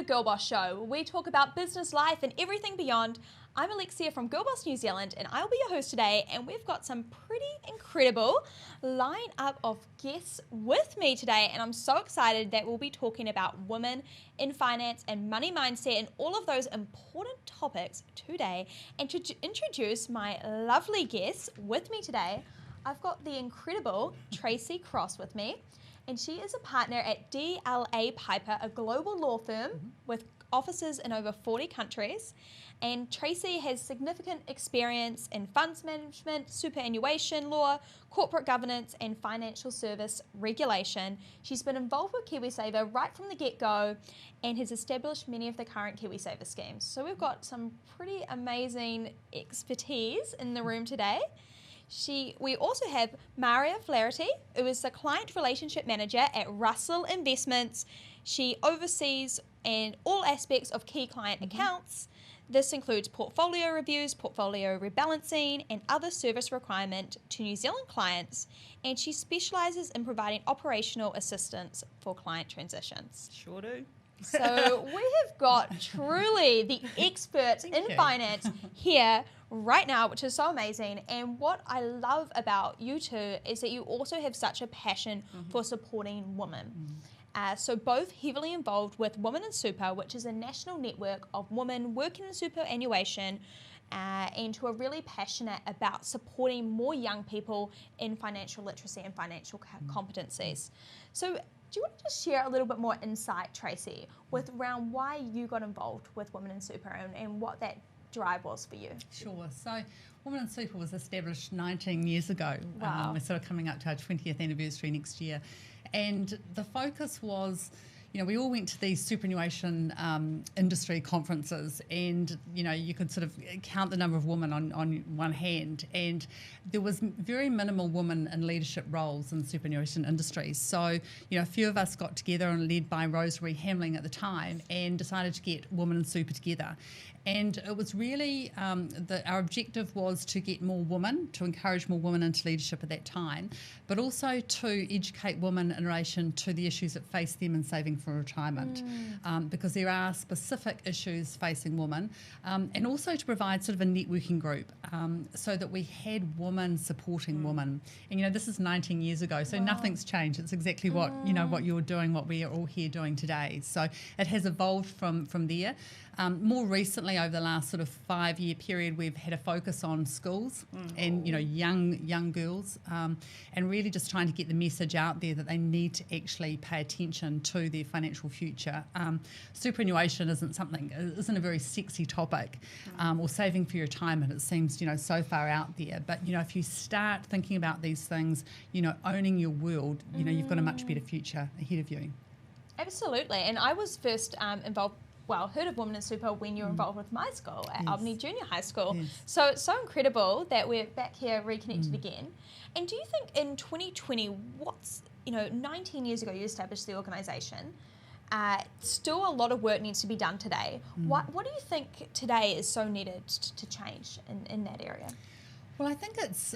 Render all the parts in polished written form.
GirlBoss show, where we talk about business, life, and everything beyond. I'm Alexia from GirlBoss New Zealand, and I'll be your host today, and we've got some pretty incredible line-up of guests with me today, and I'm so excited that we'll be talking about women in finance and money mindset and all of those important topics today. And to introduce my lovely guests with me today, I've got the incredible Tracy Cross with me. And she is a partner at DLA Piper, a global law firm with offices in over 40 countries. And Tracy has significant experience in funds management, superannuation law, corporate governance, and financial service regulation. She's been involved with KiwiSaver right from the get-go and has established many of the current KiwiSaver schemes. So we've got some pretty amazing expertise in the room today. We also have Maria Flaherty, who is the Client Relationship Manager at Russell Investments. She oversees all aspects of key client accounts. This includes portfolio reviews, portfolio rebalancing, and other service requirement to New Zealand clients. And she specialises in providing operational assistance for client transitions. Sure do. So we have got truly the experts in finance here right now, which is so amazing. And what I love about you two is that you also have such a passion for supporting women. So both heavily involved with Women in Super, which is a national network of women working in superannuation, and who are really passionate about supporting more young people in financial literacy and financial competencies. So do you want to just share a little bit more insight, Tracy, around why you got involved with Women in Super and what that drive was for you? Sure. So Women in Super was established 19 years ago. Wow. We're sort of coming up to our 20th anniversary next year. And the focus was, we all went to these superannuation industry conferences, and, you could sort of count the number of women on one hand, and there was very minimal women in leadership roles in the superannuation industry. So, a few of us got together, and led by Rosemary Hamling at the time, and decided to get Women in Super together. And it was really, our objective was to get more women, to encourage more women into leadership at that time, but also to educate women in relation to the issues that face them in saving for retirement, because there are specific issues facing women, and also to provide sort of a networking group, so that we had women supporting women. And this is 19 years ago, so nothing's changed. It's exactly what what you're doing, what we are all here doing today. So it has evolved from there. More recently, over the last sort of 5-year period, we've had a focus on schools and young girls, and really just trying to get the message out there that they need to actually pay attention to their financial future. Superannuation isn't a very sexy topic, or saving for your retirement. It seems so far out there. But if you start thinking about these things, owning your world, you've got a much better future ahead of you. Absolutely. And I was first involved. Heard of Women in Super when you were involved with my school at Albany Junior High School. Yes. So it's so incredible that we're back here reconnected again. And do you think in 2020, 19 years ago you established the organisation, still a lot of work needs to be done today. What do you think today is so needed to change in that area? Well, I think it's,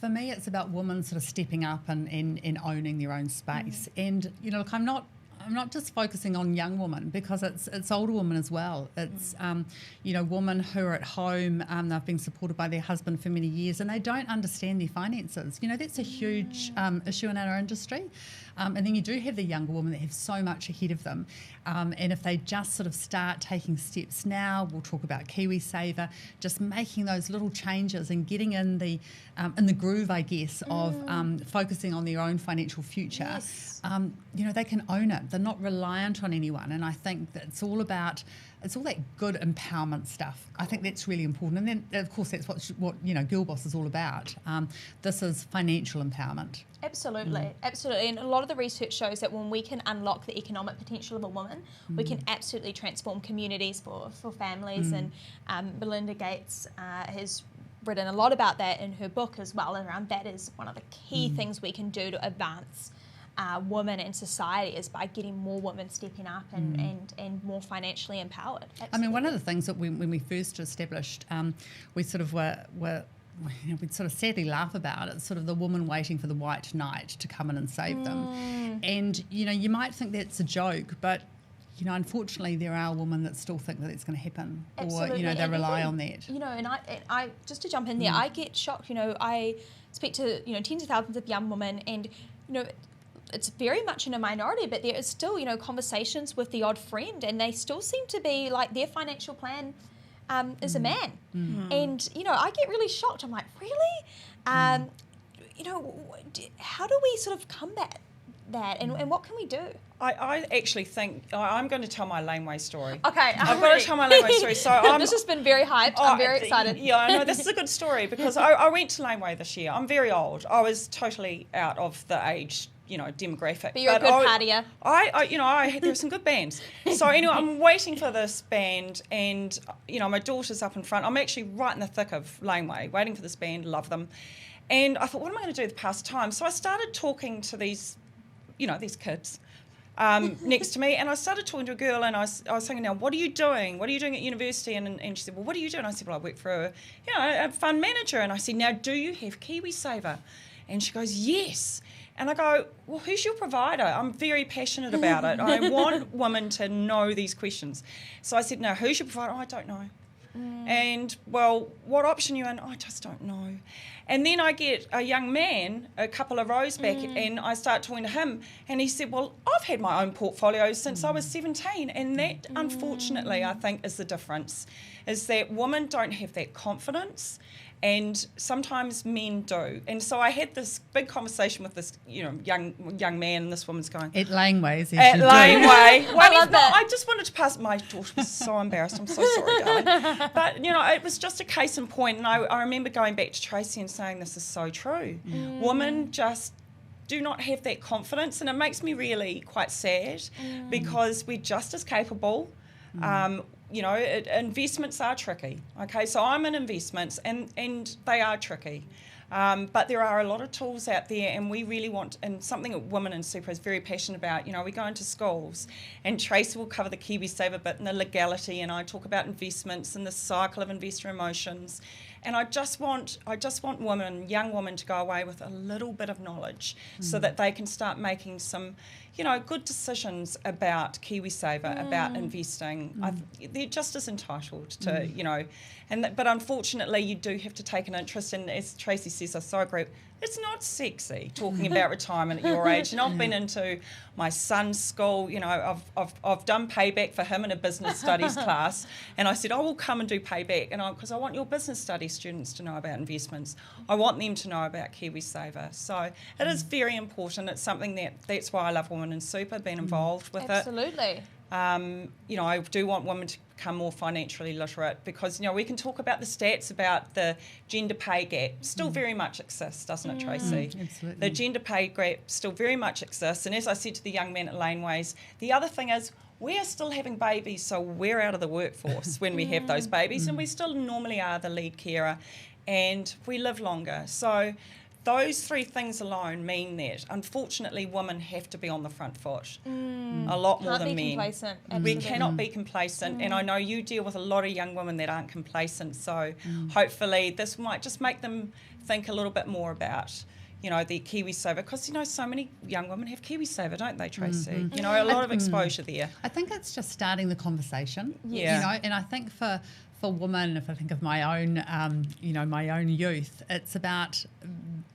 for me, it's about women sort of stepping up and owning their own space. And, look, I'm not just focusing on young women, because it's older women as well. It's women who are at home, they've been supported by their husband for many years, and they don't understand their finances. That's a huge issue in our industry. And then you do have the younger women that have so much ahead of them. And if they just sort of start taking steps now, we'll talk about KiwiSaver, just making those little changes and getting in the groove, I guess, of focusing on their own financial future. Yes. They can own it. They're not reliant on anyone. And I think that it's all that good empowerment stuff. I think that's really important. And then, of course, that's what GirlBoss is all about. This is financial empowerment. Absolutely, absolutely. And a lot of the research shows that when we can unlock the economic potential of a woman, we can absolutely transform communities for families. And Melinda Gates has written a lot about that in her book as well, around that is one of the key things we can do to advance women in society, is by getting more women stepping up and more financially empowered. Absolutely. I mean, one of the things that when we first established, we sort of were we'd sort of sadly laugh about it, sort of the woman waiting for the white knight to come in and save them. And, you might think that's a joke, but, unfortunately there are women that still think that it's going to happen. Absolutely. Or, they rely on that. And I just to jump in there, I get shocked, I speak to, tens of thousands of young women, and, it's very much in a minority, but there is still, conversations with the odd friend, and they still seem to be like their financial plan is a man. And, I get really shocked. I'm like, really? How do we sort of combat that, and what can we do? I actually think I'm going to tell my laneway story. Okay. I've got to tell my laneway story. So this has been very hyped. I'm very excited. Yeah, I know. This is a good story because I went to laneway this year. I'm very old. I was totally out of the age demographic. But you're a good partier. There were some good bands. So anyway, I'm waiting for this band, and my daughter's up in front. I'm actually right in the thick of laneway, waiting for this band. Love them, and I thought, what am I going to do to pass time? So I started talking to these kids next to me, and I started talking to a girl, and I was saying, now, what are you doing? What are you doing at university? And she said, well, what are you doing? I said, well, I work for a fund manager. And I said, now, do you have KiwiSaver? And she goes, yes. And I go, well, who's your provider? I'm very passionate about it. I want women to know these questions. So I said, no, who's your provider? Oh, I don't know. And, well, what option are you in? Oh, I just don't know. And then I get a young man a couple of rows back, and I start talking to him, and he said, well, I've had my own portfolio since I was 17. And that, unfortunately, I think is the difference, is that women don't have that confidence. And sometimes men do. And so I had this big conversation with this, young man, and this woman's going... At Laneway. At Laneway. I just wanted to pass... My daughter was so embarrassed. I'm so sorry, darling. But, it was just a case in point. And I remember going back to Tracy and saying, this is so true. Women just do not have that confidence. And it makes me really quite sad because we're just as capable. Investments are tricky. Okay, so I'm in investments, and they are tricky. But there are a lot of tools out there, and we really want, and something that Women in Super is very passionate about, we go into schools, and Tracy will cover the KiwiSaver bit and the legality, and I talk about investments and the cycle of investor emotions. And I just want young women to go away with a little bit of knowledge so that they can start making some, good decisions about KiwiSaver, about investing. They're just as entitled to, but unfortunately you do have to take an interest, and as Tracy says, I so agree, it's not sexy talking about retirement at your age. And I've been into my son's school, I've done payback for him in a business studies class, and I said, I will come and do payback, and because I want your business studies students to know about investments. I want them to know about KiwiSaver. So it is very important. It's something that's why I love Women in Super, being involved with Absolutely. it. I do want women to become more financially literate, because we can talk about the stats about the gender pay gap still very much exists, doesn't it, Tracy? Absolutely. The gender pay gap still very much exists, and as I said to the young man at Laneways, the other thing is we are still having babies, so we're out of the workforce when we have those babies, and we still normally are the lead carer, and we live longer. So those three things alone mean that, unfortunately, women have to be on the front foot a lot more than men. Complacent. We cannot be complacent, and I know you deal with a lot of young women that aren't complacent, so hopefully this might just make them think a little bit more about the KiwiSaver, because so many young women have KiwiSaver, don't they, Tracy? A lot of exposure there. I think it's just starting the conversation. Yeah. And I think for for women, if I think of my own, my own youth, it's about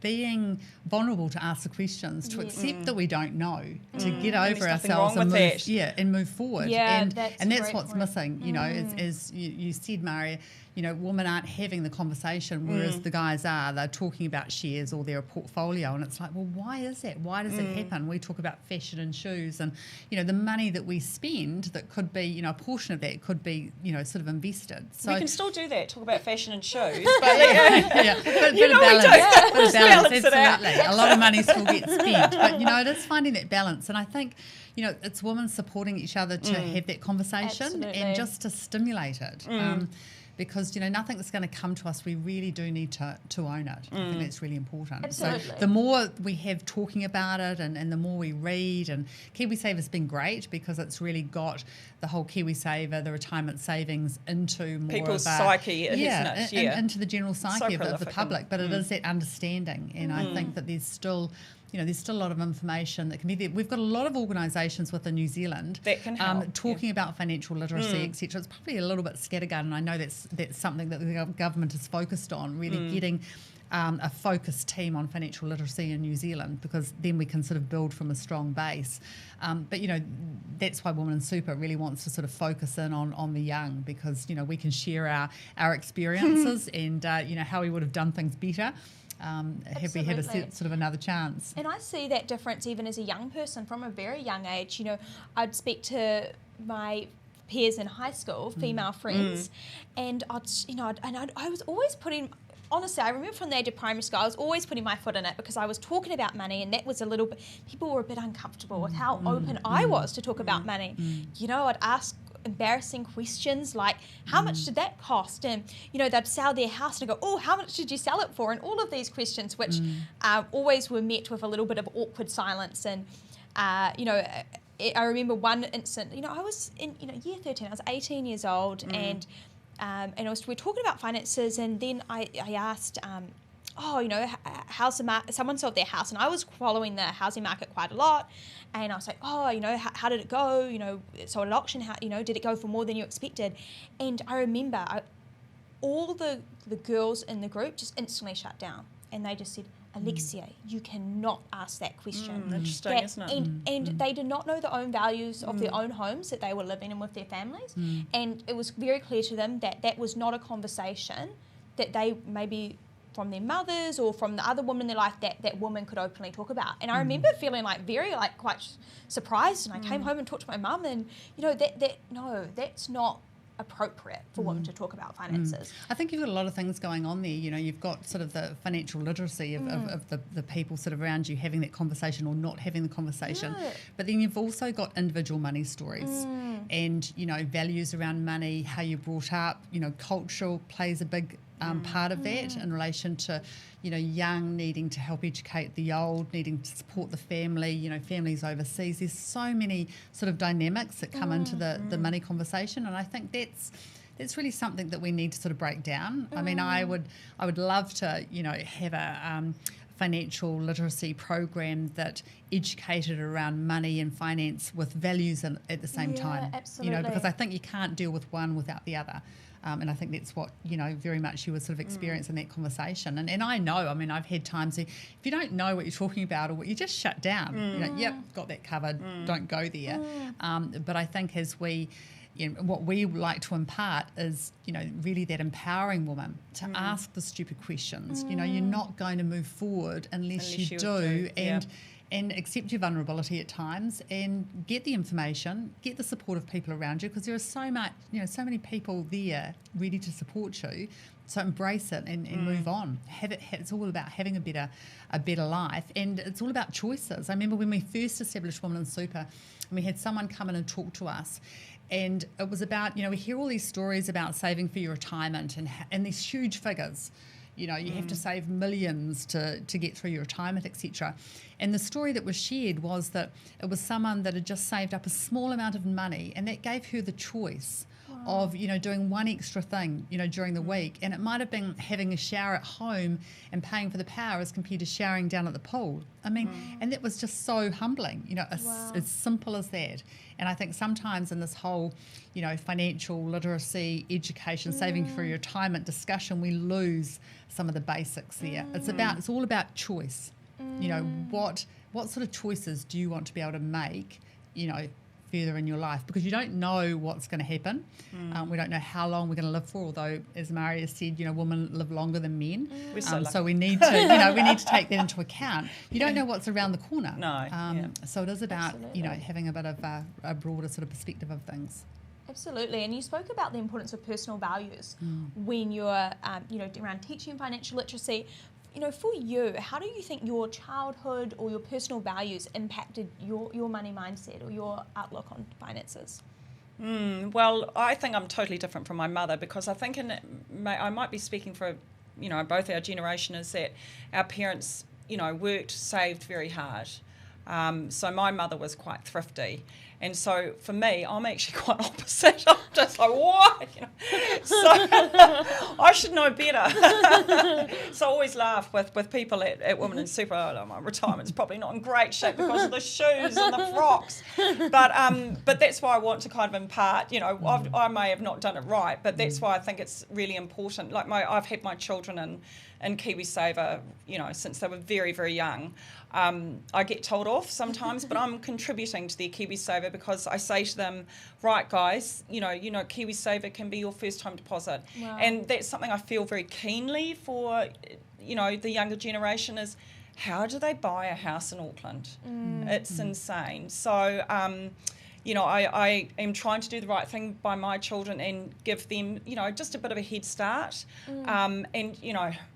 being vulnerable to ask the questions, to accept that we don't know, to get over ourselves and move forward. Yeah, and that's great what's point. missing. You know, as you said, Maria. You know, women aren't having the conversation, whereas the guys are. They're talking about shares or their portfolio, and it's like, well, why is that? Why does it happen? We talk about fashion and shoes, and you know, the money that we spend that could be, you know, a portion of that could be, you know, sort of invested. So we can still do that. Talk about fashion and shoes, but bit of balance. Bit of balance, balance it out. absolutely. A lot of money still gets spent, but you know, it is finding that balance, and I think, you know, it's women supporting each other to have that conversation and just to stimulate it. Because, you know, nothing that's going to come to us, we really do need to own it. I think that's really important. Absolutely. So the more we have talking about it and the more we read, and KiwiSaver's been great because it's really got the whole KiwiSaver, the retirement savings into more people's of a, psyche, isn't it? into the general psyche of the public. But it is that understanding, and I think that there's still a lot of information that can be there. We've got a lot of organisations within New Zealand that can help, talking about financial literacy, etc. It's probably a little bit scattergun, and I know that's something that the government is focused on, really getting a focused team on financial literacy in New Zealand, because then we can sort of build from a strong base. But, you know, that's why Women in Super really wants to sort of focus in on the young, because, you know, we can share our experiences and, you know, how we would have done things better. Have we had a sort of another chance? And I see that difference even as a young person from a very young age. You know, I'd speak to my peers in high school, female friends, and I was always putting. Honestly, I remember from the age of primary school, I was always putting my foot in it because I was talking about money, and that was a little bit. People were a bit uncomfortable with how open I was to talk about money. You know, I'd ask embarrassing questions like, how much did that cost? And, you know, they'd sell their house and I'd go, oh, how much did you sell it for? And all of these questions, which always were met with a little bit of awkward silence. And, you know, I remember one instant, you know, I was in, you know, year 13, I was 18 years old, and we're talking about finances, and then I asked, you know, someone sold their house, and I was following the housing market quite a lot, and I was like, oh, you know, how did it go? You know, sold at auction, how, you know, did it go for more than you expected? And I remember all the girls in the group just instantly shut down, and they just said, Alexia, you cannot ask that question. Interesting, isn't it? And they did not know the own values of their own homes that they were living in with their families. And it was very clear to them that that was not a conversation that they maybe from their mothers or from the other woman in their life that women could openly talk about. And I remember feeling quite surprised, and I came home and talked to my mum, and you know, that's not appropriate for women to talk about finances. I think you've got a lot of things going on there. You know, you've got sort of the financial literacy of the people sort of around you having that conversation or not having the conversation. Yeah. But then you've also got individual money stories and, you know, values around money, how you're brought up. You know, cultural plays a big part of that in relation to, you know, young needing to help educate the old, needing to support the family, you know, families overseas. There's so many sort of dynamics that come into the money conversation, and I think that's really something that we need to sort of break down. I mean, I would love to, you know, have a financial literacy program that educated around money and finance with values at the same time. Absolutely. You know, because I think you can't deal with one without the other. And I think that's what, you know, very much you would sort of experience in that conversation. And I know, I mean, I've had times if you don't know what you're talking about or what, you just shut down. You know, yep, got that covered, don't go there. But I think as we, you know, what we like to impart is, you know, really that empowering woman to ask the stupid questions. You know, you're not going to move forward unless you do. And accept your vulnerability at times, and get the information, get the support of people around you, because there are so many people there ready to support you. So embrace it and move on. It's all about having a better life, and it's all about choices. I remember when we first established Women in Super, and we had someone come in and talk to us. And it was about, you know, we hear all these stories about saving for your retirement and these huge figures. You know, you have to save millions to get through your retirement, etc. And the story that was shared was that it was someone that had just saved up a small amount of money, and that gave her the choice of, doing one extra thing, during the week. And it might have been having a shower at home and paying for the power as compared to showering down at the pool. I mean, and that was just so humbling, as simple as that. And I think sometimes in this whole, financial literacy, education, saving for your retirement discussion, we lose some of the basics there. It's all about choice. What sort of choices do you want to be able to make, further in your life, because you don't know what's going to happen. We don't know how long we're going to live for, although, as Maria said, women live longer than men. So we need to take that into account. You don't know what's around the corner. No. So it is about having a bit of a broader sort of perspective of things. Absolutely, and you spoke about the importance of personal values when you're, around teaching financial literacy. For you, how do you think your childhood or your personal values impacted your money mindset or your outlook on finances? Well, I think I'm totally different from my mother, because I think I might be speaking for, both our generation, is that our parents, worked, saved very hard. So my mother was quite thrifty. And so for me, I'm actually quite opposite. I'm just like, what? So I should know better. So I always laugh with people at Women in Super. My retirement's probably not in great shape because of the shoes and the frocks. But that's why I want to kind of impart, I may have not done it right, but that's why I think it's really important. Like I've had my children in KiwiSaver, since they were very, very young. I get told off sometimes, but I'm contributing to their KiwiSaver because I say to them, right, guys, KiwiSaver can be your first home deposit. Wow. And that's something I feel very keenly for, the younger generation is, how do they buy a house in Auckland? It's insane. So, I am trying to do the right thing by my children and give them, just a bit of a head start. And,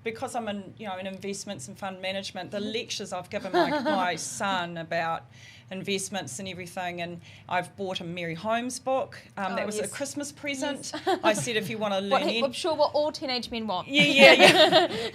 because I'm in investments and fund management, the lectures I've given my son about investments and everything, and I've bought a Mary Holmes book. That was a Christmas present. Yes. I said, if you want to learn... I'm sure what all teenage men want. Yeah.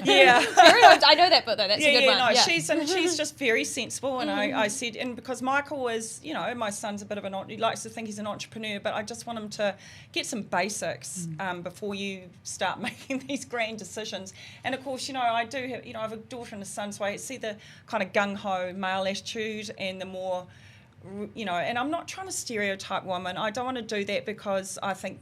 I know that book, though. That's a good one. No, she's just very sensible, and I said, and because Michael is, my son's a bit of he likes to think he's an entrepreneur, but I just want him to get some basics before you start making these grand decisions. And of course, I do have, I have a daughter and a son, so I see the kind of gung-ho male attitude and the more, and I'm not trying to stereotype women. I don't want to do that because I think,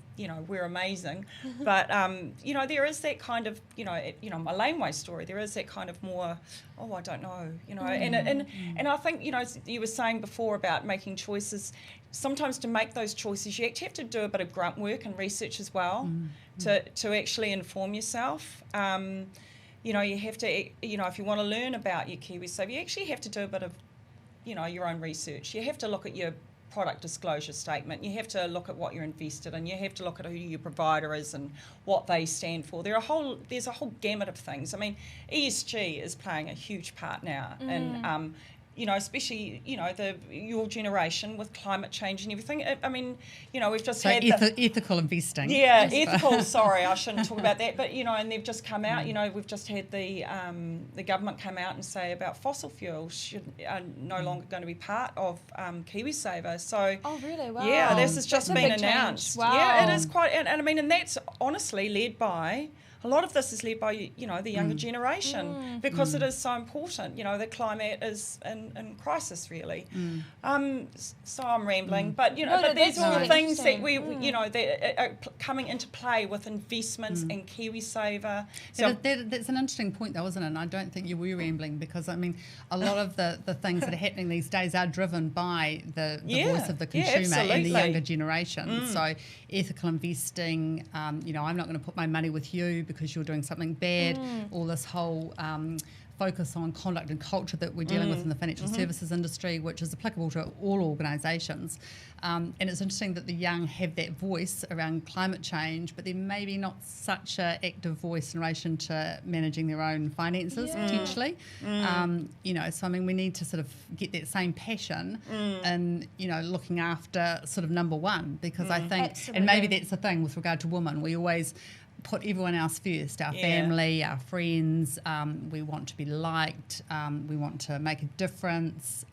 we're amazing. But, there is that kind of, my laneway story, there is that kind of more, I don't know, and I think, you were saying before about making choices. Sometimes to make those choices, you actually have to do a bit of grunt work and research as well to actually inform yourself. You have to, if you want to learn about your KiwiSaver, you actually have to do a bit of, your own research. You have to look at your product disclosure statement. You have to look at what you're invested in. You have to look at who your provider is and what they stand for. There's a whole gamut of things. I mean, ESG is playing a huge part now, and especially your generation with climate change and everything. I mean, we've just had ethical investing. Yeah, ethical. Sorry, I shouldn't talk about that. But and they've just come out. We've just had the government come out and say about fossil fuels are no longer going to be part of KiwiSaver. So really? Wow. Yeah, this has just been announced. Wow. Yeah, it is quite. And I mean, and that's honestly led by. A lot of this is led by, the younger generation because it is so important. The climate is in crisis, really. So I'm rambling, but but these are all the things that that are coming into play with investments and KiwiSaver. So that's an interesting point, though, isn't it? And I don't think you were rambling because I mean, a lot of the things that are happening these days are driven by the voice of the consumer and the younger generation. So ethical investing. I'm not going to put my money with you because you're doing something bad, all this whole focus on conduct and culture that we're dealing with in the financial services industry, which is applicable to all organisations. And it's interesting that the young have that voice around climate change, but they're maybe not such an active voice in relation to managing their own finances, potentially. So I mean, we need to sort of get that same passion in, looking after sort of number one, because I think, and maybe that's the thing with regard to women, we always put everyone else first, our family, our friends. We want to be liked. We want to make a difference.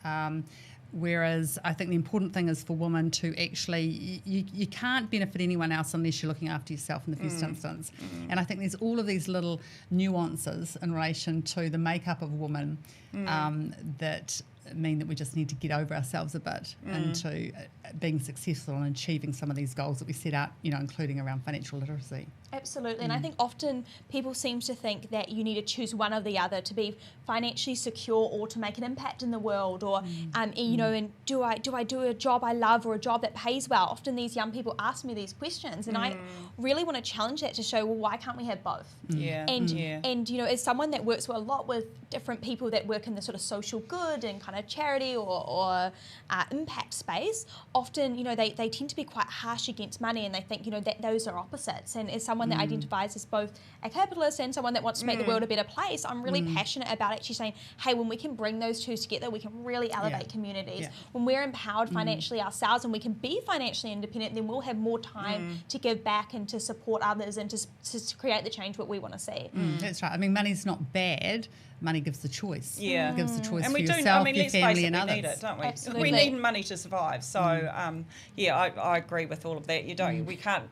Whereas I think the important thing is for women to actually, you can't benefit anyone else unless you're looking after yourself in the first instance. And I think there's all of these little nuances in relation to the makeup of a woman that mean that we just need to get over ourselves a bit into being successful and achieving some of these goals that we set out, including around financial literacy. Absolutely, and I think often people seem to think that you need to choose one or the other to be financially secure or to make an impact in the world, or and do I do a job I love or a job that pays well? Often these young people ask me these questions, and I really want to challenge that to show, well, why can't we have both? And as someone that works a lot with different people that work in the sort of social good and kind of charity or impact space, often they tend to be quite harsh against money, and they think that those are opposites. And as someone that identifies as both a capitalist and someone that wants to make the world a better place, I'm really passionate about actually saying, hey, when we can bring those two together, we can really elevate communities. When we're empowered financially ourselves and we can be financially independent, then we'll have more time to give back and to support others and to create the change what we want to see. That's right. I mean, money's not bad. Money gives the choice. Yeah. It gives the choice and for we yourself, do, your family and others. We need it, don't we? Absolutely. We need money to survive. So, I agree with all of that. We can't,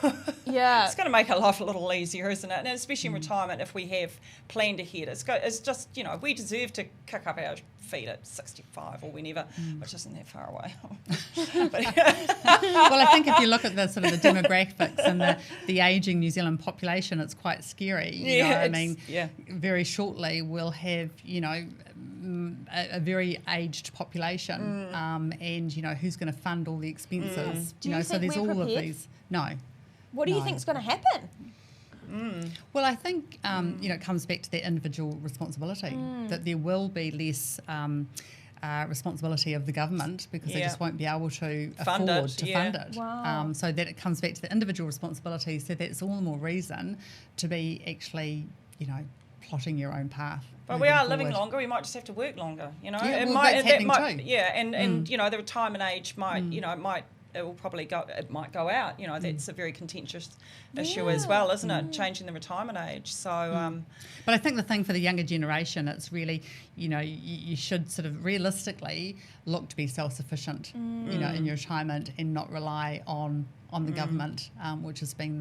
it's going to make our life a little easier, isn't it? And especially in retirement, if we have planned ahead. It's just, we deserve to kick up our feet at 65 or whenever, which isn't that far away. Well, I think if you look at the sort of the demographics and the ageing New Zealand population, it's quite scary. Very shortly we'll have, a very aged population, and who's going to fund all the expenses? Do you think so there's we're all prepared? of these. No. What do you think's going to happen? Well, I think it comes back to that individual responsibility, that there will be less responsibility of the government because they just won't be able to afford to fund it. Wow. So that it comes back to the individual responsibility. So that's all the more reason to be actually, plotting your own path. But we are living longer. We might just have to work longer. Yeah, that's happening too. Yeah, and the retirement age might, it might go out. That's a very contentious issue as well, isn't it? Changing the retirement age. So, but I think the thing for the younger generation, it's really, you should sort of realistically look to be self-sufficient, in your retirement and not rely on the government, which has been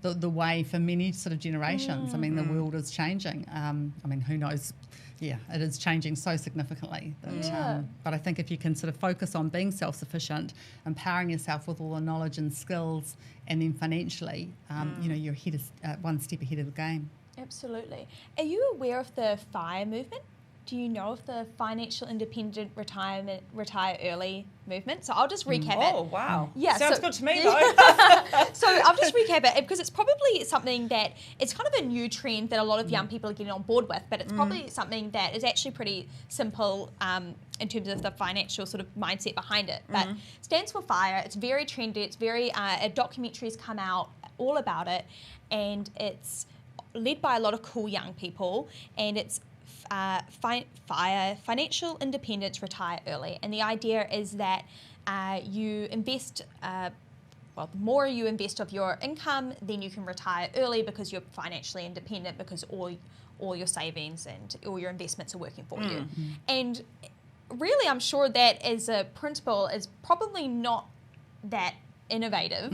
the way for many sort of generations. I mean, the world is changing. Who knows? Yeah, it is changing so significantly. But I think if you can sort of focus on being self-sufficient, empowering yourself with all the knowledge and skills, and then financially, you're one step ahead of the game. Absolutely. Are you aware of the FIRE movement? Do you know of the Financial Independent Retire Early movement? So I'll just recap it. Oh, wow. Yeah, Sounds good to me, though. So I'll just recap it because it's probably something that it's kind of a new trend that a lot of young people are getting on board with, but it's probably something that is actually pretty simple in terms of the financial sort of mindset behind it. But it stands for FIRE. It's very trendy. It's very, documentaries come out all about it, and it's led by a lot of cool young people, and it's FIRE, Financial Independence Retire Early. And the idea is that you invest, the more you invest of your income, then you can retire early because you're financially independent, because all your savings and all your investments are working for you. And really, I'm sure that as a principle is probably not that innovative,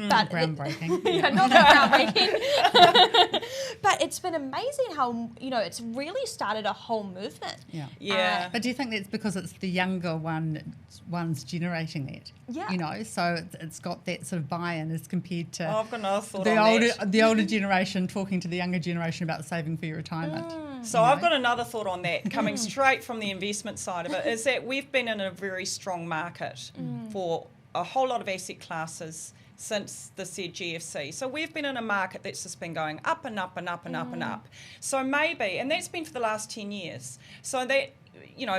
but groundbreaking. Not that groundbreaking. But it's been amazing how it's really started a whole movement. Yeah. But do you think that's because it's the younger ones generating that? Yeah. So it's got that sort of buy-in as compared to I've got another thought the older generation talking to the younger generation about saving for your retirement. So I've got another thought on that, coming straight from the investment side of it, is that we've been in a very strong market for a whole lot of asset classes since the said GFC. So we've been in a market that's just been going up and up and up and up and up. So maybe, and that's been for the last 10 years. So that,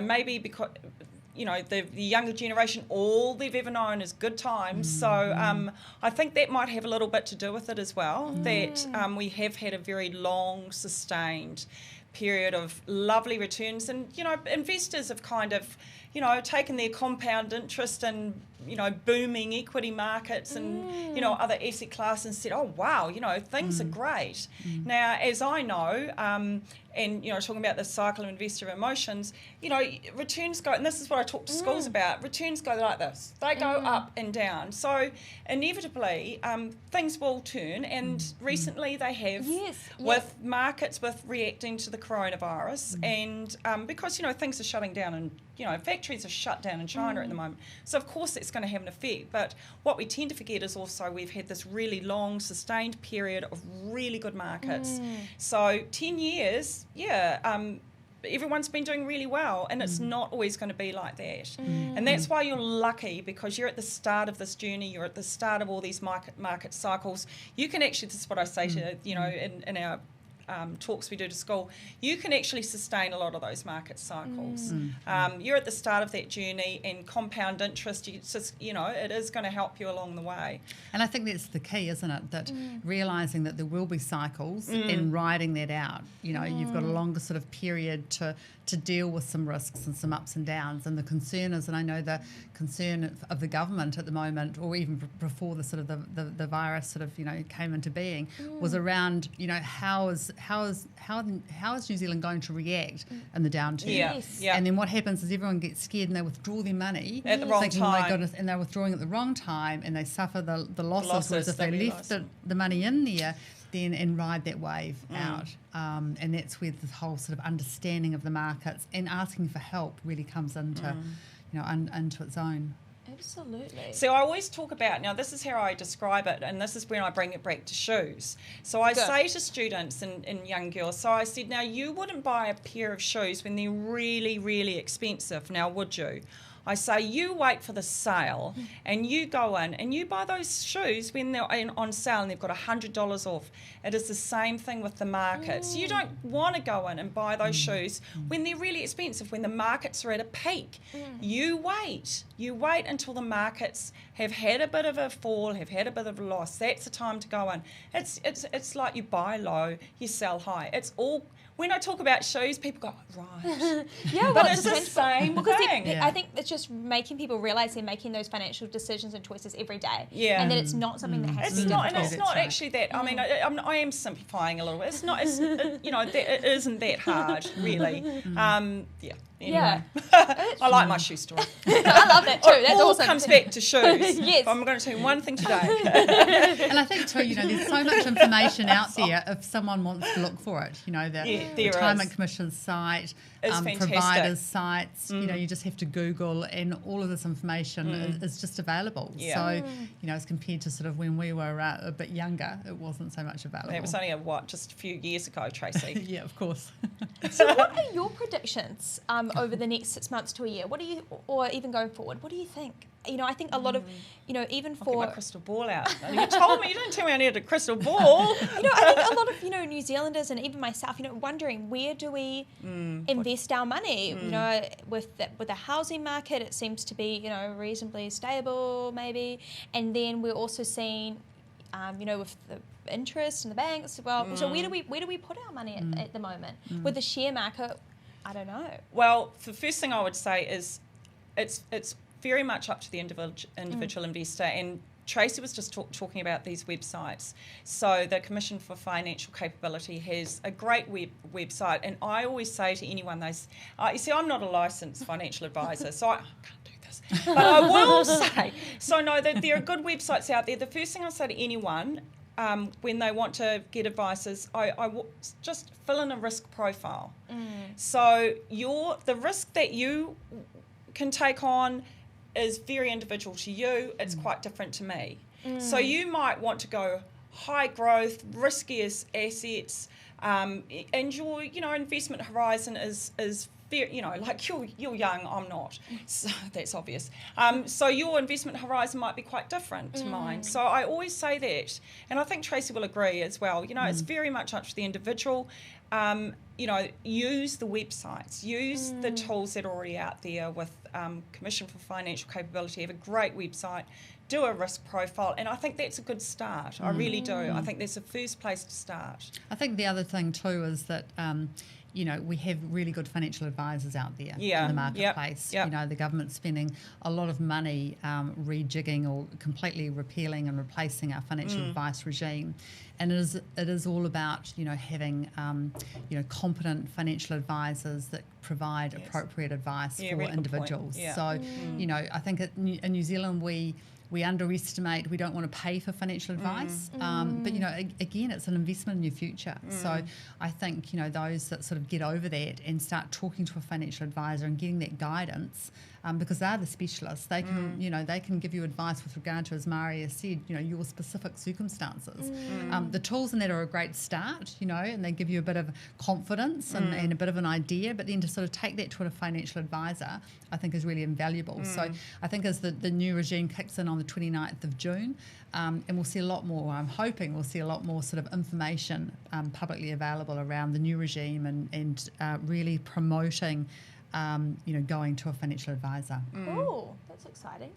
maybe because, the younger generation, all they've ever known is good times. So I think that might have a little bit to do with it as well, that we have had a very long, sustained period of lovely returns. And, investors have kind of, taken their compound interest and booming equity markets and, other asset classes, and said, oh, wow, things are great. Now, as I know, and, talking about the cycle of investor emotions, returns go, and this is what I talk to schools about, returns go like this. They go up and down. So, inevitably, things will turn, and recently they have with markets reacting to the coronavirus, and because, things are shutting down, and, factories are shut down in China at the moment. So, of course, it's going to have an effect. But what we tend to forget is also we've had this really long, sustained period of really good markets. So, 10 years, everyone's been doing really well, and it's not always going to be like that. And that's why you're lucky, because you're at the start of this journey, you're at the start of all these market cycles. You can actually, this is what I say to, in our talks we do to school, you can actually sustain a lot of those market cycles. You're at the start of that journey, and compound interest, it is going to help you along the way. And I think that's the key, isn't it? That realising that there will be cycles and riding that out. You've got a longer sort of period to deal with some risks and some ups and downs. And the concern is, and I know the concern of the government at the moment, or even before the sort of the virus sort of came into being, was around how is New Zealand going to react in the downturn? And then what happens is everyone gets scared and they withdraw their money at the wrong thinking, time. oh my goodness, and they're withdrawing at the wrong time, and they suffer the losses. Whereas if they left the money in there, then and ride that wave out, and that's where the whole sort of understanding of the markets and asking for help really comes into into its own. Absolutely. So I always talk about, now this is how I describe it, and this is when I bring it back to shoes. So I say to students and young girls, so I said, now you wouldn't buy a pair of shoes when they're really, really expensive, now would you? I say you wait for the sale, and you go in and you buy those shoes when they're on sale and they've got $100 off. It is the same thing with the markets. You don't want to go in and buy those shoes when they're really expensive, when the markets are at a peak. You wait. You wait until the markets have had a bit of a fall, have had a bit of a loss. That's the time to go in. It's like you buy low, you sell high. It's all. When I talk about shoes, people go, right. But it's the same thing. I think it's just making people realise they're making those financial decisions and choices every day. Yeah. And that it's not something that has to be difficult. difficult. And it's not actually that. I mean, I am simplifying a little bit. It's not, it isn't that hard, really. Anyway. I like my shoe story. I love that too. That's all awesome. comes back to shoes. Yes. I'm going to tell you one thing today. And I think too, there's so much information out there if someone wants to look for it. The Retirement Commission's site, providers' sites. You just have to Google, and all of this information is just available. So, as compared to sort of when we were a bit younger, it wasn't so much available. It was only just a few years ago, Tracy. Yeah, of course. So what are your predictions over the next 6 months to a year? What do you, or even going forward, what do you think? I think a lot of, even I'll for... get my crystal ball out. You told me, you didn't tell me I needed a crystal ball. I think a lot of, New Zealanders and even myself, wondering where do we invest our money? With the housing market, it seems to be, reasonably stable maybe. And then we're also seeing, with the interest and the banks, so where do we put our money at the moment? With the share market, I don't know. Well, the first thing I would say is it's very much up to the individual investor, and Tracy was just talking about these websites. So the Commission for Financial Capability has a great website, and I always say to anyone, you see, I'm not a licensed financial advisor, so I can't do this. But I will say, that there are good websites out there. The first thing I say to anyone when they want to get advice is I just fill in a risk profile. So the risk that you can take on is very individual to you. It's quite different to me. So you might want to go high growth, riskiest assets, and your investment horizon is very, like you're young, I'm not, so that's obvious. So your investment horizon might be quite different to mine. So I always say that, and I think Tracy will agree as well. It's very much up to the individual. Use the websites, use the tools that are already out there with Commission for Financial Capability. Have a great website. do a risk profile, and I think that's a good start. I really do. I think that's the first place to start. I think the other thing too is that we have really good financial advisors out there Yeah. in the marketplace. Yep. You know, the government's spending a lot of money rejigging or completely repealing and replacing our financial advice regime. And it is all about, having, competent financial advisors that provide appropriate advice for really individuals. Yeah. So, I think in New Zealand we underestimate, we don't want to pay for financial advice, but again, it's an investment in your future. So I think those that sort of get over that and start talking to a financial advisor and getting that guidance, because they're the specialists, they can they can give you advice with regard to, as Maria said, your specific circumstances. The tools in that are a great start, and they give you a bit of confidence and a bit of an idea, but then to sort of take that to a financial advisor, I think is really invaluable. So I think as the new regime kicks in on the 29th of June, and we'll see a lot more, I'm hoping we'll see a lot more sort of information publicly available around the new regime and really promoting, going to a financial advisor. Oh, that's exciting.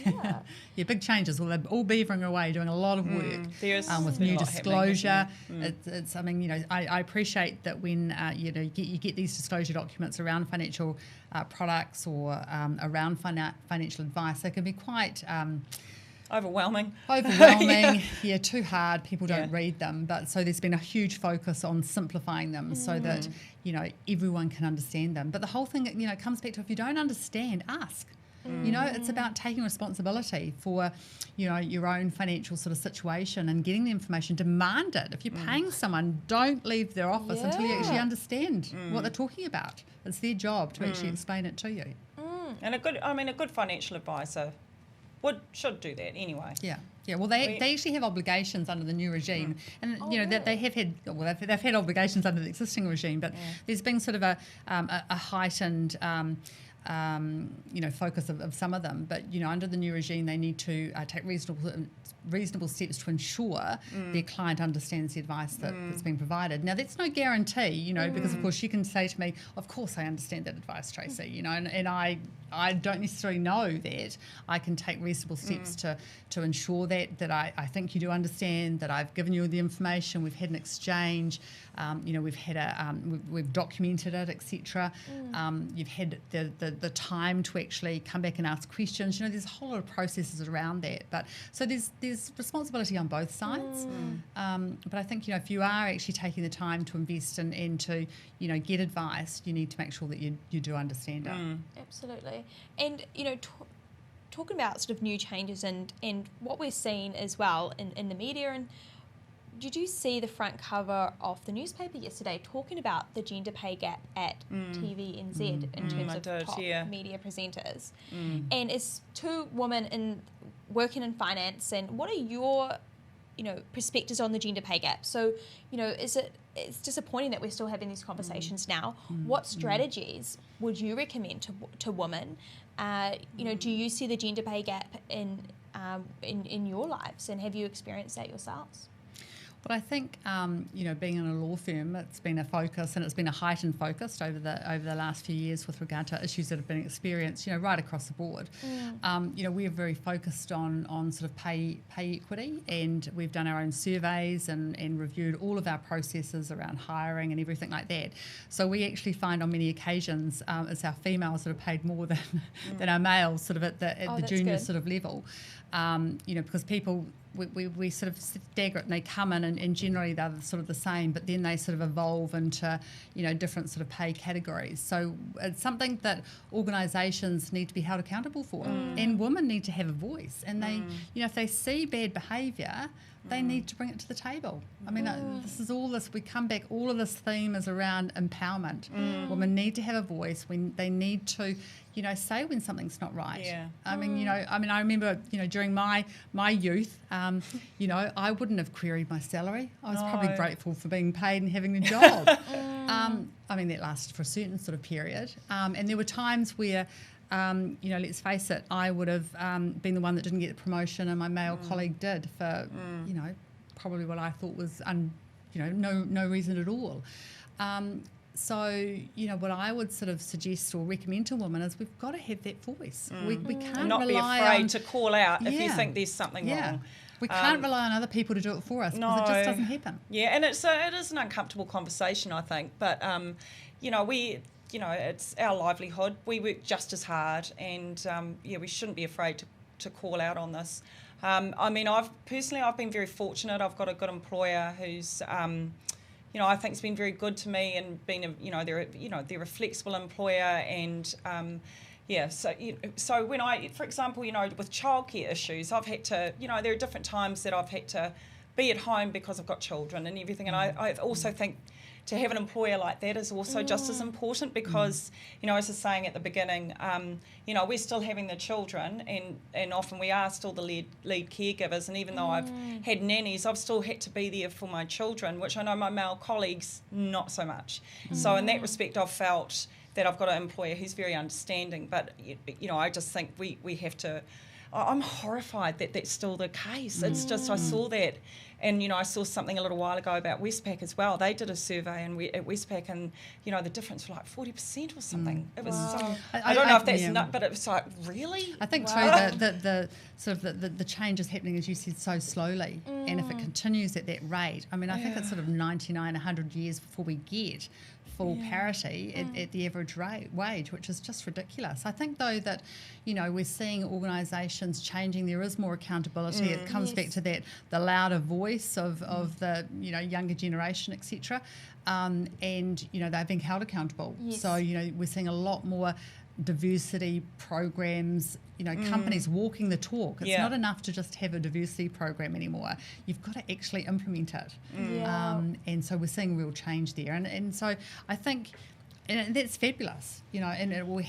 Yeah. Yeah, big changes. Well, they're all beavering away, doing a lot of work with new disclosure. I appreciate that when you get these disclosure documents around financial products or around financial advice, they can be quite overwhelming. Yeah, too hard. People don't read them. But so there's been a huge focus on simplifying them so that everyone can understand them. But the whole thing comes back to, if you don't understand, ask. It's about taking responsibility for, your own financial sort of situation and getting the information. Demand it. If you're paying someone, don't leave their office until you actually understand what they're talking about. It's their job to actually explain it to you. And a good financial advisor should do that anyway. Yeah. Well, they actually have obligations under the new regime, and that they have had. Well, they've had obligations under the existing regime, but there's been sort of a heightened. Focus of some of them, but under the new regime they need to take reasonable steps to ensure their client understands the advice that's been provided. Now that's no guarantee, because of course you can say to me, of course I understand that advice, Tracy, and I don't necessarily know that. I can take reasonable steps to ensure that I think you do understand, that I've given you the information, we've had an exchange, we've had we've documented it, etc. You've had the time to actually come back and ask questions. There's a whole lot of processes around that. But so there's responsibility on both sides. But I think if you are actually taking the time to invest and to get advice, you need to make sure that you do understand it. Absolutely. And talking about sort of new changes and what we're seeing as well in the media, and did you see the front cover of the newspaper yesterday talking about the gender pay gap at TVNZ in terms of top media presenters? And as two women working in finance, and what are your perspectives on the gender pay gap? So it's disappointing that we're still having these conversations now. What strategies would you recommend to women? Do you see the gender pay gap in your lives, and have you experienced that yourselves? But I think, being in a law firm, it's been a focus, and it's been a heightened focus over the last few years with regard to issues that have been experienced, right across the board. We're very focused on sort of pay equity, and we've done our own surveys and reviewed all of our processes around hiring and everything like that. So we actually find on many occasions it's our females that are paid more than our males, sort of at the junior sort of level. Because people, we sort of stagger it, and they come in and generally they're sort of the same, but then they sort of evolve into different sort of pay categories. So it's something that organisations need to be held accountable for, and women need to have a voice, and they if they see bad behaviour, they need to bring it to the table. We come back, all of this theme is around empowerment. Women need to have a voice. They need to say when something's not right. I remember during my youth, I wouldn't have queried my salary. I was probably grateful for being paid and having a job. That lasted for a certain sort of period, and there were times where let's face it, I would have been the one that didn't get the promotion, and my male colleague did for probably what I thought was no reason at all. So, you know, what I would sort of suggest or recommend to women is we've got to have that voice. We can't And not be rely afraid on, to call out if you Yeah. think there's something wrong. We can't rely on other people to do it for us because it just doesn't happen. Yeah, and it is an uncomfortable conversation, I think. But it's our livelihood. We work just as hard, and we shouldn't be afraid to call out on this. I've been very fortunate. I've got a good employer who's I think has been very good to me, and been they're a flexible employer, and so when for example, with childcare issues, I've had to, there are different times that I've had to be at home because I've got children and everything, and I also think to have an employer like that is also just as important because, as I was saying at the beginning, we're still having the children, and often we are still the lead caregivers, and even though I've had nannies, I've still had to be there for my children, which I know my male colleagues not so much. So in that respect, I've felt that I've got an employer who's very understanding, but I just think we have to. I'm horrified that that's still the case. It's just, I saw that, and I saw something a little while ago about Westpac as well. They did a survey at Westpac, and the difference was like 40% or something. It was so. I don't know if that's not, but it was like, really. I think too that the sort of the change is happening, as you said, so slowly, and if it continues at that rate, I think it's sort of 99, 100 years before we get full parity at the average wage, which is just ridiculous. I think, though, that, we're seeing organisations changing. There is more accountability. It comes back to that, the louder voice of the, younger generation, etc. And, they're being held accountable. Yes. So, we're seeing a lot more diversity programs, companies walking the talk. It's not enough to just have a diversity program anymore. You've got to actually implement it. And so we're seeing real change there. And so I think, and that's fabulous, and it will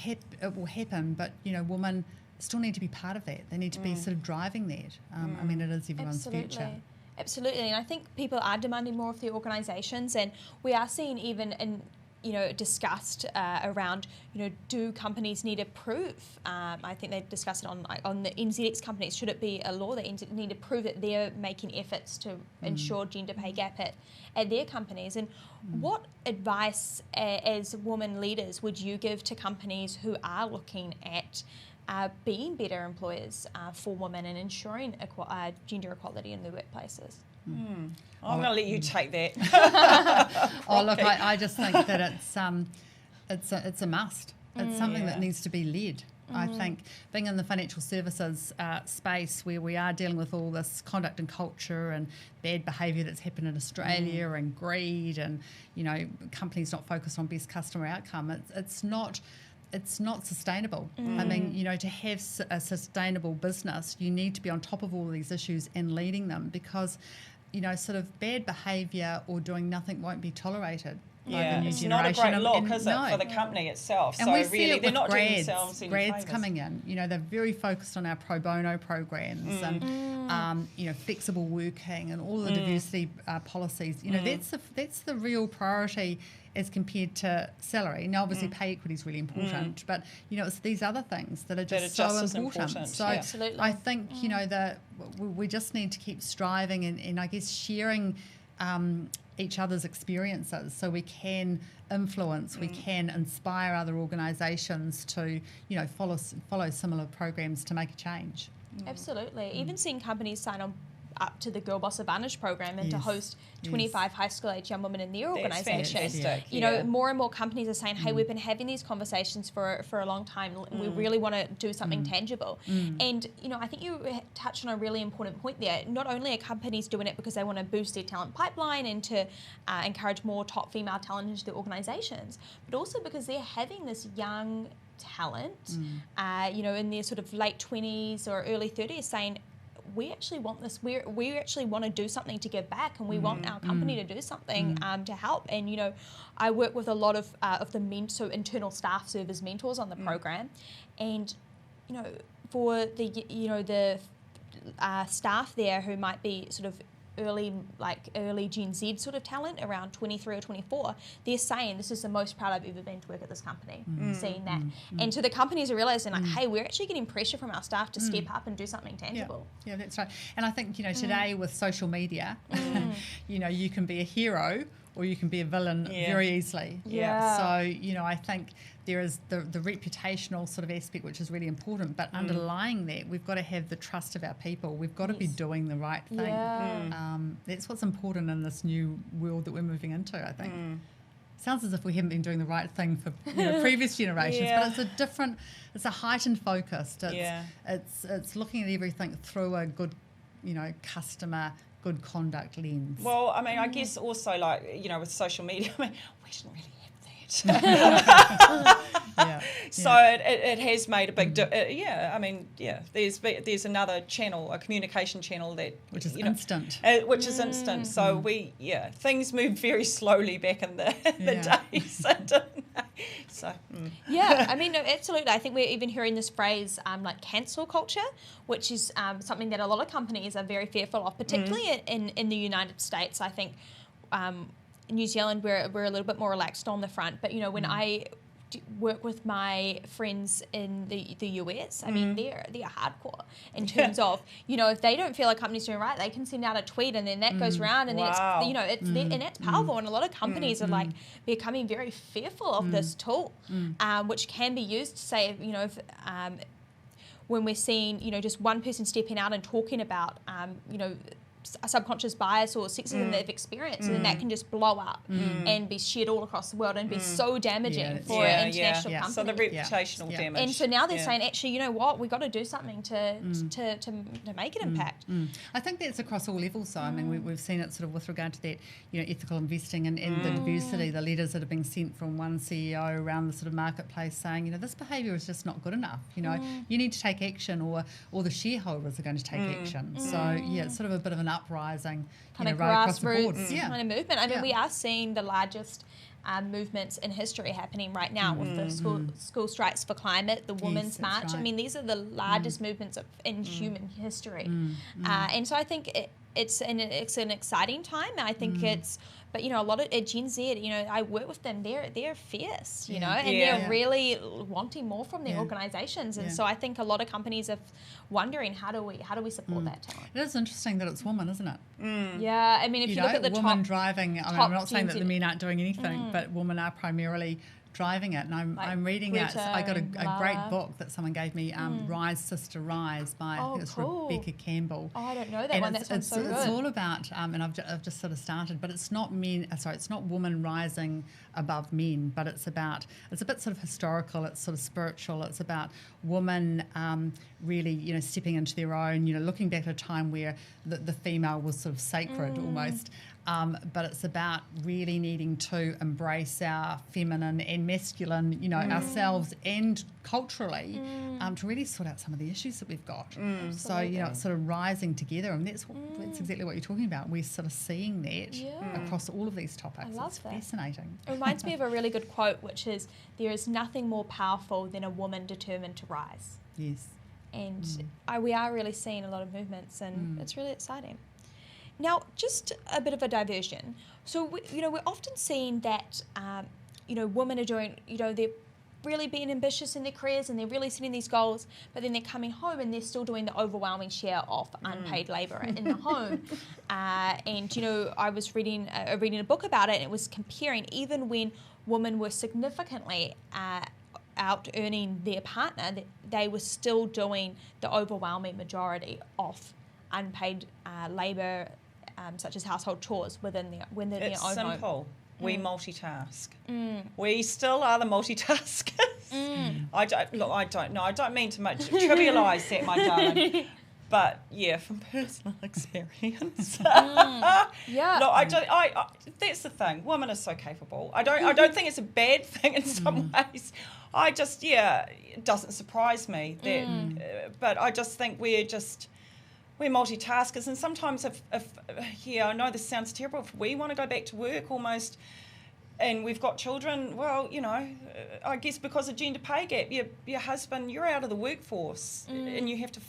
happen, but, women still need to be part of that. They need to be sort of driving that. It is everyone's future. Absolutely, and I think people are demanding more of the organisations, and we are seeing even in discussed around, do companies need to prove? I think they've discussed it on the NZX companies. Should it be a law that need to prove that they're making efforts to ensure gender pay gap at their companies? And what advice as women leaders would you give to companies who are looking at being better employers for women and ensuring gender equality in their workplaces? I'm going to let you take that. Look, I just think that it's a must. It's something that needs to be led. I think being in the financial services space, where we are dealing with all this conduct and culture and bad behaviour that's happened in Australia and greed and, companies not focused on best customer outcome, it's not sustainable. To have a sustainable business, you need to be on top of all these issues and leading them, because, sort of bad behaviour or doing nothing won't be tolerated. Yeah, it's not a great look, is it, for the company itself? And so we see really, it they're with not doing themselves any grads favours. coming in. They're very focused on our pro bono programs and flexible working and all the diversity policies. That's the real priority as compared to salary. Now, obviously, pay equity is really important, but it's these other things that are just so important. So Absolutely. I think that we just need to keep striving and I guess sharing each other's experiences, so we can influence, we can inspire other organisations to follow similar programs to make a change. Absolutely. Even seeing companies sign on up to the GirlBoss Advantage program and to host 25 high school age young women in their organisation. More and more companies are saying, hey, we've been having these conversations for a long time. We really want to do something tangible. And, I think you touched on a really important point there. Not only are companies doing it because they want to boost their talent pipeline and to encourage more top female talent into their organisations, but also because they're having this young talent, in their sort of late 20s or early 30s saying, we actually want this. We actually want to do something to give back, and we want our company to do something to help. And I work with a lot of the so internal staff serve as mentors on the program, and for the staff there who might be sort of early Gen Z sort of talent around 23 or 24, they're saying this is the most proud I've ever been to work at this company, seeing that. And so the companies are realising hey, we're actually getting pressure from our staff to step up and do something tangible. Yeah, that's right. And I think, today with social media, you can be a hero or you can be a villain very easily. Yeah. So, you know, I think there is the reputational sort of aspect, which is really important, but underlying that, we've got to have the trust of our people. We've got to be doing the right thing. Yeah. That's what's important in this new world that we're moving into, I think. Sounds as if we haven't been doing the right thing for previous generations, but it's a heightened focus. It's looking at everything through a good, customer, good conduct lens. Well, I mean, I guess also with social media, I mean, we shouldn't really have that. So it has made a big there's another channel, a communication channel that instant, so things moved very slowly back in the days. So I mean, no, absolutely. I think we're even hearing this phrase like cancel culture, which is something that a lot of companies are very fearful of, particularly in the United States. I think in New Zealand we're a little bit more relaxed on the front, but when I work with my friends in the US, I mean, they're hardcore in terms of, if they don't feel a company's doing right, they can send out a tweet and then that goes around and then and that's powerful. And a lot of companies are like becoming very fearful of this tool, which can be used to say, if, when we're seeing, just one person stepping out and talking about, a subconscious bias or sexism that they've experienced, and then that can just blow up and be shared all across the world and be so damaging for an international company. So the reputational damage. And so now they're saying, actually, you know what, we've got to do something to make an impact. I think that's across all levels, though. I mean, we've seen it sort of with regard to that, ethical investing and the diversity, the letters that are being sent from one CEO around the sort of marketplace saying, this behaviour is just not good enough. You need to take action, or the shareholders are going to take action. So, it's sort of a bit of an uprising, kind of right across the board. kind of movement. I mean, we are seeing the largest movements in history happening right now with the school strikes for climate, the Women's March. Right. I mean, these are the largest movements in human history. And so I think it's an exciting time. And I think but a lot of Gen Z, I work with them. They're fierce, and they're really wanting more from their organisations. And so I think a lot of companies are wondering how do we support that talent. It is interesting that it's women, isn't it? Yeah, I mean, if you look at the women top driving. I mean, I'm not saying that the men aren't doing anything, but women are primarily driving it, and I'm reading it. I got a great book that someone gave me, Rise Sister Rise by I think it's Rebecca Campbell. Oh, I don't know that one. That sounds so good. It's all about, and I've just sort of started, but it's not it's not women rising above men, but it's a bit sort of historical. It's sort of spiritual. It's about women really stepping into their own. Looking back at a time where the female was sort of sacred almost. But it's about really needing to embrace our feminine and masculine, ourselves and culturally, to really sort out some of the issues that we've got. So, it's sort of rising together, and that's exactly what you're talking about. We're sort of seeing that across all of these topics. I love it's that. Fascinating. It reminds me of a really good quote, which is, there is nothing more powerful than a woman determined to rise. Yes. And we are really seeing a lot of movements, and it's really exciting. Now, just a bit of a diversion. So, we're often seeing that, women are doing, they're really being ambitious in their careers and they're really setting these goals, but then they're coming home and they're still doing the overwhelming share of unpaid labour in the home. And, I was reading a book about it, and it was comparing, even when women were significantly out earning their partner, they were still doing the overwhelming majority of unpaid labour, such as household chores within their own home. It's simple. We multitask. We still are the multitaskers. I don't mean to trivialise that, my darling. But from personal experience. Look, that's the thing. Women are so capable. I don't think it's a bad thing in some ways. I just it doesn't surprise me that. But I just think we're multitaskers, and sometimes if I know this sounds terrible, if we want to go back to work almost, and we've got children, well, I guess because of gender pay gap, your husband, you're out of the workforce, and you have to,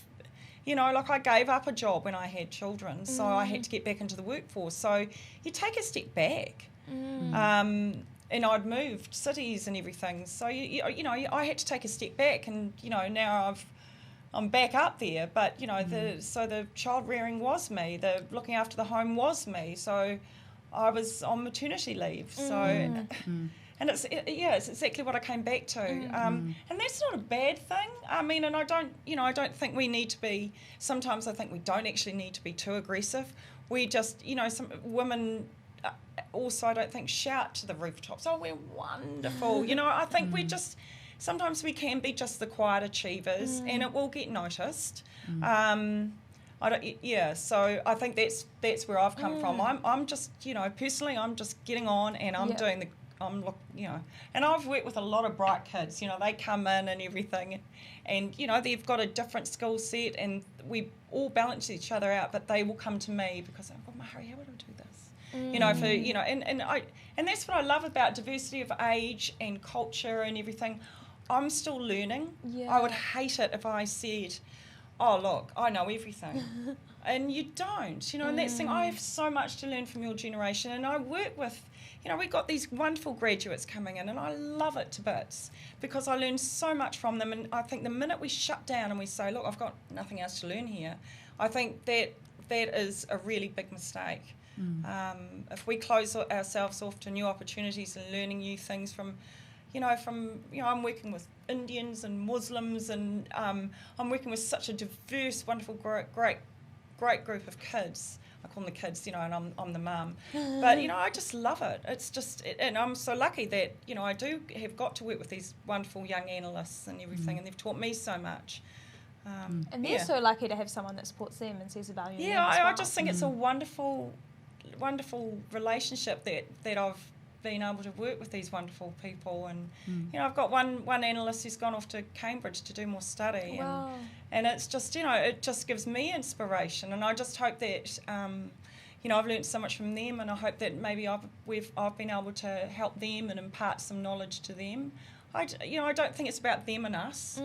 like I gave up a job when I had children, so I had to get back into the workforce. So you take a step back, and I'd moved cities and everything, so I had to take a step back, and now I'm back up there, but the child rearing was me, the looking after the home was me, so I was on maternity leave. So, and it's exactly what I came back to. And that's not a bad thing. I mean, and I don't think we need to be, sometimes I think we don't actually need to be too aggressive. We just, some women also, I don't think, shout to the rooftops, oh, we're wonderful. I think we just, sometimes we can be just the quiet achievers and it will get noticed. So I think that's where I've come from. I'm just, personally, I'm just getting on and I'm doing and I've worked with a lot of bright kids, they come in and everything and, they've got a different skill set and we all balance each other out, but they will come to me because I've got, Mahari, how would I do this? And that's what I love about diversity of age and culture and everything. I'm still learning. I would hate it if I said, oh, look, I know everything. And you don't, and that's the thing. I have so much to learn from your generation. And I work with, we've got these wonderful graduates coming in and I love it to bits because I learn so much from them. And I think the minute we shut down and we say, look, I've got nothing else to learn here, I think that is a really big mistake. If we close ourselves off to new opportunities and learning new things from I'm working with Indians and Muslims and I'm working with such a diverse, wonderful, great group of kids. I call them the kids, and I'm the mum. But, I just love it. It's just, and I'm so lucky that, I do have got to work with these wonderful young analysts and everything, and they've taught me so much. And they're so lucky to have someone that supports them and sees the value in them Yeah, as well. I just think it's a wonderful relationship that I've been able to work with these wonderful people and I've got one analyst who's gone off to Cambridge to do more study and it's just it just gives me inspiration and I just hope that I've learned so much from them and I hope that maybe I've been able to help them and impart some knowledge to them. I don't think it's about them and us.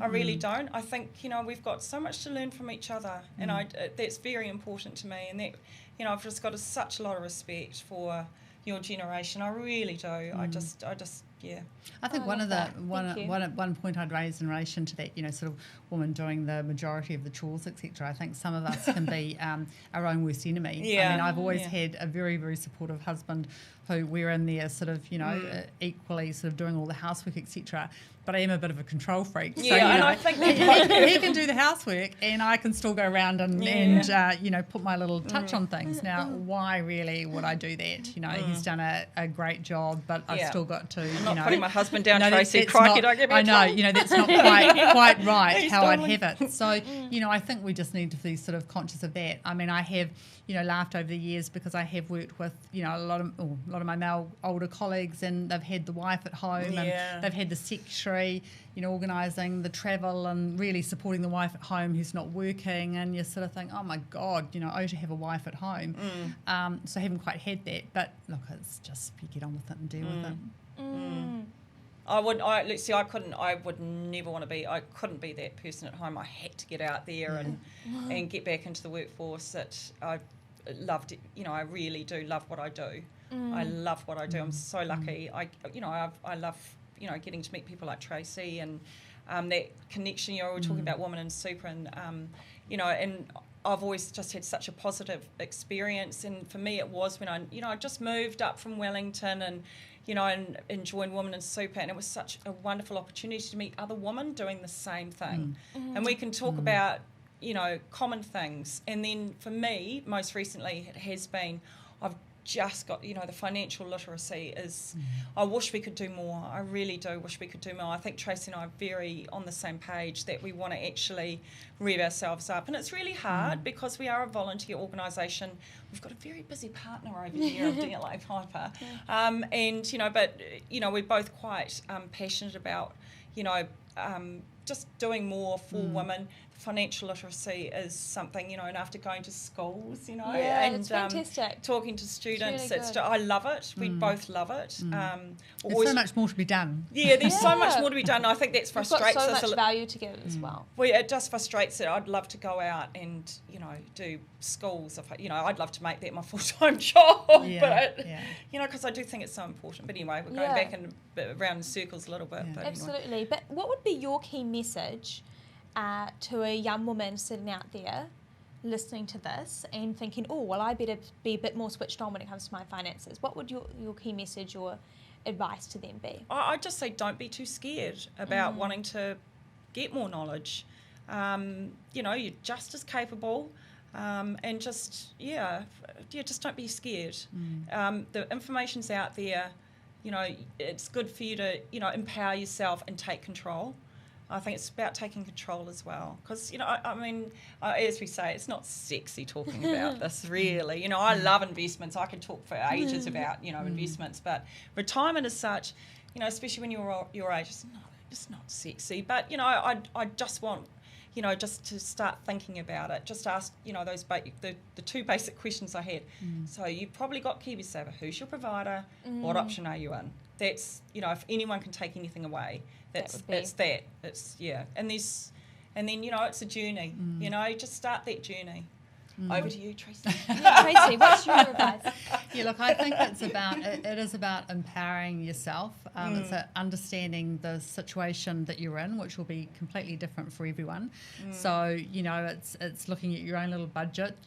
I really don't. I think we've got so much to learn from each other and that's very important to me and that I've just got such a lot of respect for your generation. I really do. I just I think one point I'd raise in relation to that, sort of woman doing the majority of the chores, etc. I think some of us can be our own worst enemy. Yeah. I mean, I've always had a very, very supportive husband who we're in there sort of, equally sort of doing all the housework, etc. But I am a bit of a control freak. So, and I think he can do the housework and I can still go around and put my little touch on things. Now, why really would I do that? He's done a great job, but I've still got to, I'm not putting my husband down, Tracy. Crikey, don't give me I know, that's not quite right how I'd have it. So, I think we just need to be sort of conscious of that. I mean, I have, laughed over the years because I have worked with, a lot of my male older colleagues and they've had the wife at home and they've had the secretary, organising the travel and really supporting the wife at home who's not working and you sort of think, oh my God, oh, to have a wife at home. So I haven't quite had that, but look, it's just you get on with it and deal with it. I couldn't be that person at home. I had to get out there and get back into the workforce. I loved it. I really do love what I do. I love what I do. I'm so lucky. I love, getting to meet people like Tracy and that connection. We're talking about Women in Super and, and I've always just had such a positive experience. And for me, it was when I just moved up from Wellington and joined Women in Super, and it was such a wonderful opportunity to meet other women doing the same thing. And we can talk about, common things. And then for me, most recently, it has been, I've just got, the financial literacy is, I wish we could do more. I really do wish we could do more. I think Tracy and I are very on the same page that we want to actually rev ourselves up. And it's really hard because we are a volunteer organisation. We've got a very busy partner over here, DLA Piper. But we're both quite passionate about, just doing more for women. Financial literacy is something, and after going to schools, and it's fantastic. Talking to students, really I love it. We both love it. There's so much more to be done. Yeah, there's so much more to be done. I think that frustrates us. We've got so much value to give as well. Well, it just frustrates it. I'd love to go out and, do schools. I'd love to make that my full-time job. Because I do think it's so important. But anyway, we're going back around in circles a little bit. But absolutely. Anyway. But what would be your key message to a young woman sitting out there, listening to this and thinking, oh, well, I better be a bit more switched on when it comes to my finances, what would your key message or advice to them be? I'd just say don't be too scared about wanting to get more knowledge. You're just as capable, and just don't be scared. The information's out there. It's good for you to empower yourself and take control. I think it's about taking control as well, because as we say, it's not sexy talking about this really. I love investments. I can talk for ages about investments, but retirement as such, especially when you're your age, it's not sexy. But I just want just to start thinking about it. Just ask those the two basic questions I had. So you've probably got KiwiSaver. Who's your provider? What option are you in? That's if anyone can take anything away, it's that. It's and then it's a journey. Just start that journey. Over to you, Tracy. Tracy, what's your advice? Look, I think it is about empowering yourself. It's understanding the situation that you're in, which will be completely different for everyone. So it's looking at your own little budget.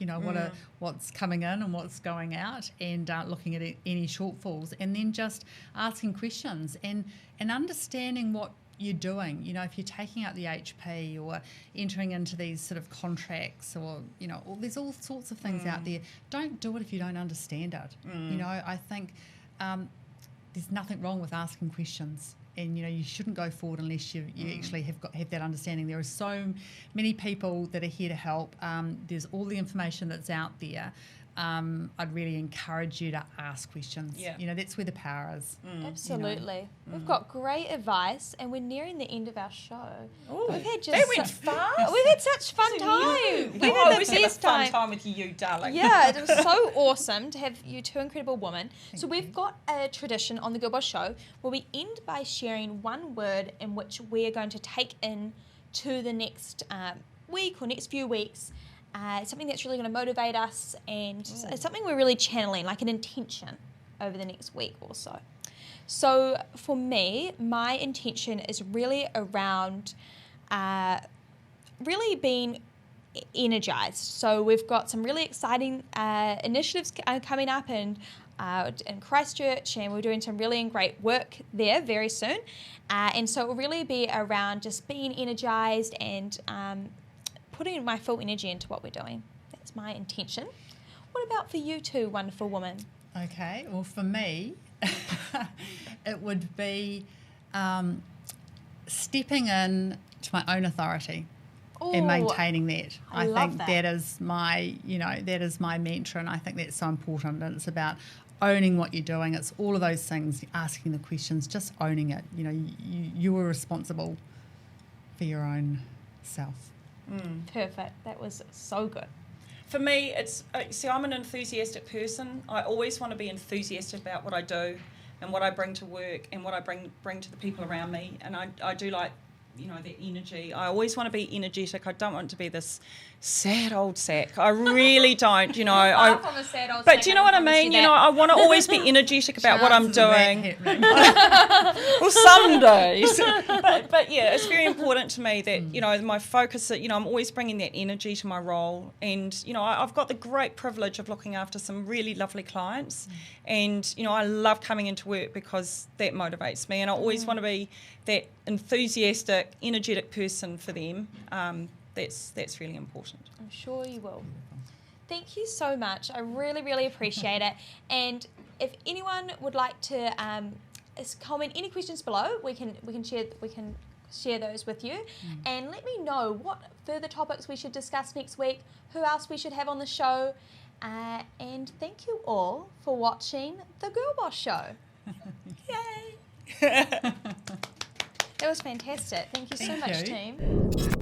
What's coming in and what's going out, and looking at any shortfalls, and then just asking questions and understanding what you're doing. If you're taking out the HP or entering into these sort of contracts, or there's all sorts of things out there. Don't do it if you don't understand it. I think there's nothing wrong with asking questions, and you shouldn't go forward unless you actually have that understanding. There are so many people that are here to help. There's all the information that's out there. I'd really encourage you to ask questions. That's where the power is. Absolutely. We've got great advice, and we're nearing the end of our show. Ooh, we've had that went fast. We've had such fun time. We've had the best time with you, darling. Yeah, it was so awesome to have you two incredible women. So we've got a tradition on the GirlBoss show where we end by sharing one word in which we're going to take in to the next week or next few weeks. Something that's really going to motivate us, and it's something we're really channeling, like an intention over the next week or so. So for me, my intention is really around really being energized. So we've got some really exciting initiatives coming up in Christchurch, and we're doing some really great work there very soon. And so it will really be around just being energized and putting my full energy into what we're doing. That's my intention. What about for you two, wonderful woman? Okay, well for me, it would be stepping in to my own authority and maintaining that. I think that. that is my mantra, and I think that's so important. And it's about owning what you're doing. It's all of those things, asking the questions, just owning it. You are responsible for your own self. Perfect. That was so good. For me, it's I'm an enthusiastic person. I always want to be enthusiastic about what I do and what I bring to work and what I bring to the people around me. And I do like that energy. I always want to be energetic. I don't want to be this sad old sack. I really don't. from a sad old but sack, do you know what I mean? I want to always be energetic about what I'm doing. Well, some days. But yeah, it's very important to me that my focus. I'm always bringing that energy to my role, and I've got the great privilege of looking after some really lovely clients, and I love coming into work because that motivates me, and I always want to be that enthusiastic, energetic person for them. That's really important. I'm sure you will. Thank you so much. I really, really appreciate it. And if anyone would like to comment any questions below, we can share those with you. And let me know what further topics we should discuss next week, who else we should have on the show. And thank you all for watching the GirlBoss show. Yay! That was fantastic. Thank you so much, team.